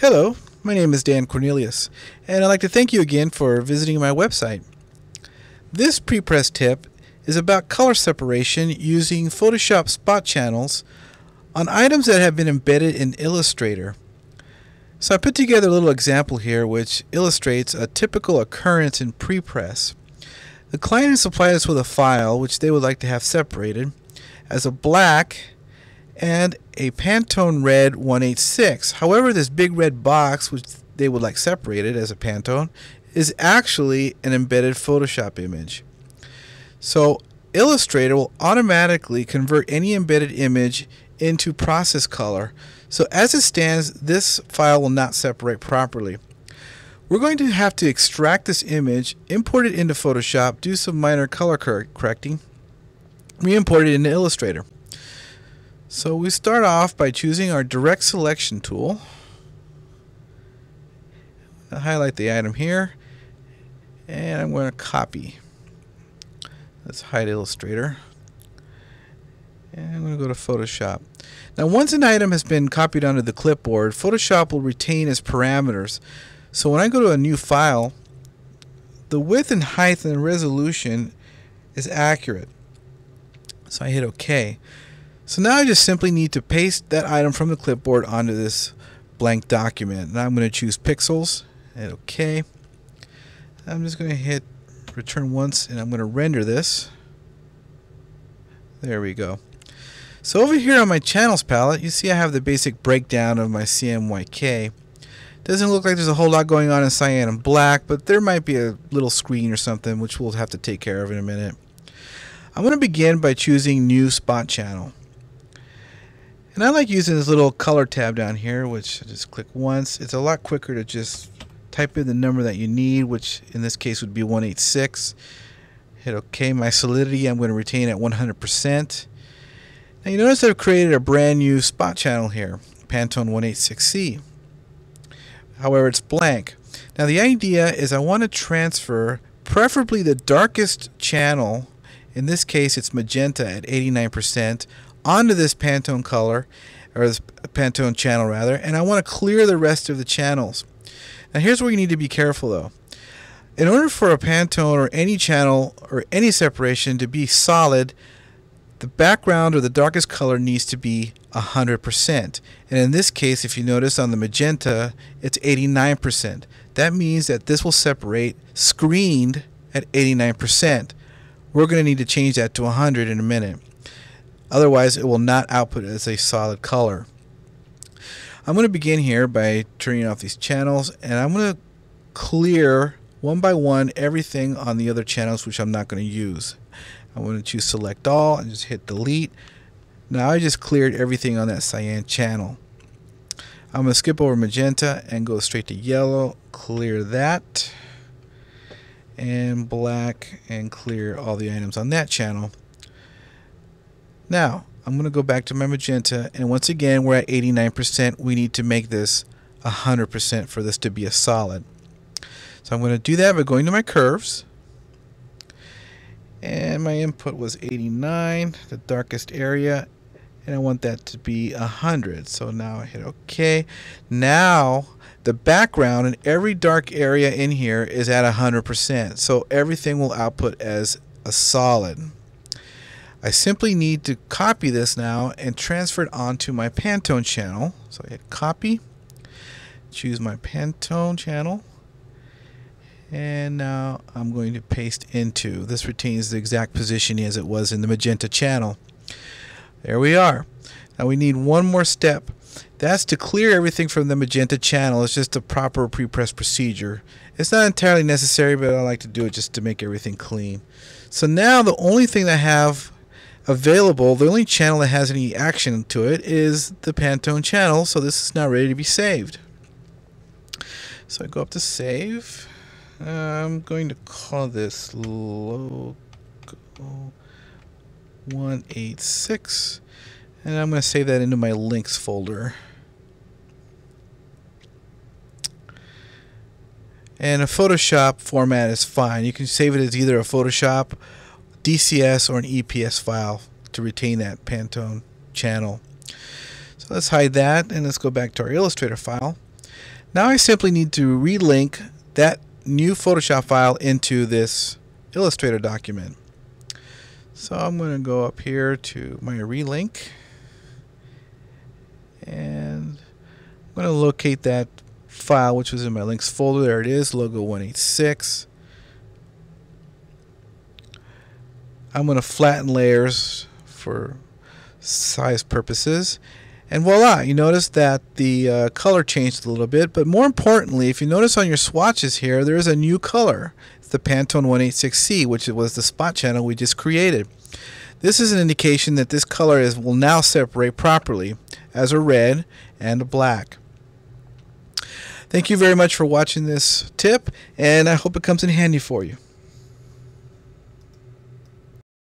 Hello, my name is Dan Cornelius, and I'd like to thank you again for visiting my website. This Prepress tip is about color separation using Photoshop spot channels on items that have been embedded in Illustrator. So I put together a little example here which illustrates a typical occurrence in Prepress. The client has supplied us with a file which they would like to have separated as a black and a Pantone red 186. However, this big red box which they would like separated as a Pantone is actually an embedded Photoshop image. So Illustrator will automatically convert any embedded image into process color. So as it stands, this file will not separate properly. We're going to have to extract this image, import it into Photoshop, do some minor color correcting, re-import it into Illustrator. So we start off by choosing our direct selection tool. I'll highlight the item here and I'm going to copy. Let's hide Illustrator and I'm going to go to Photoshop. Now once an item has been copied onto the clipboard, Photoshop will retain its parameters. So when I go to a new file, the width and height and the resolution is accurate. So I hit OK. So now I just simply need to paste that item from the clipboard onto this blank document. Now I'm going to choose pixels, hit OK. I'm just going to hit return once and I'm going to render this. There we go. So over here on my channels palette, you see I have the basic breakdown of my CMYK. Doesn't look like there's a whole lot going on in cyan and black, but there might be a little screen or something which we'll have to take care of in a minute. I'm going to begin by choosing New Spot Channel. And I like using this little color tab down here, which I just click once. It's a lot quicker to just type in the number that you need, which in this case would be 186. Hit OK. My solidity I'm going to retain at 100%. Now you notice I've created a brand new spot channel here, Pantone 186C. However, it's blank. Now the idea is I want to transfer preferably the darkest channel, in this case it's magenta at 89%, onto this Pantone color, or this Pantone channel rather, and I want to clear the rest of the channels. Now here's where you need to be careful though. In order for a Pantone or any channel or any separation to be solid, the background or the darkest color needs to be 100%. And in this case, if you notice on the magenta, it's 89%. That means that this will separate screened at 89%. We're going to need to change that to 100 in a minute. Otherwise, it will not output as a solid color. I'm going to begin here by turning off these channels, and I'm going to clear one by one everything on the other channels which I'm not going to use. I'm going to choose Select All and just hit Delete. Now I just cleared everything on that cyan channel. I'm going to skip over magenta and go straight to yellow, clear that, and black, and clear all the items on that channel. Now I'm going to go back to my magenta, and once again we're at 89%. We need to make this 100% for this to be a solid. So I'm going to do that by going to my curves, and my input was 89, the darkest area, and I want that to be 100. So now I hit OK. Now the background in every dark area in here is at 100%, so everything will output as a solid. I simply need to copy this now and transfer it onto my Pantone channel. So I hit copy, choose my Pantone channel, and now I'm going to paste into. This retains the exact position as it was in the magenta channel. There we are. Now we need one more step. That's to clear everything from the magenta channel. It's just a proper pre-press procedure. It's not entirely necessary, but I like to do it just to make everything clean. So now the only thing that I have available, the only channel that has any action to it, is the Pantone channel. So this is now ready to be saved. So I go up to save. I'm going to call this logo 186, and I'm going to save that into my links folder. And a Photoshop format is fine. You can save it as either a Photoshop, DCS, or an EPS file to retain that Pantone channel. So let's hide that, and let's go back to our Illustrator file. Now I simply need to relink that new Photoshop file into this Illustrator document. So I'm going to go up here to my relink, and I'm going to locate that file which was in my links folder. There it is, logo 186. I'm going to flatten layers for size purposes, and voila, you notice that the color changed a little bit. But more importantly, if you notice on your swatches here, there is a new color. It's the Pantone 186C, which was the spot channel we just created. This is an indication that this color will now separate properly as a red and a black. Thank you very much for watching this tip, and I hope it comes in handy for you.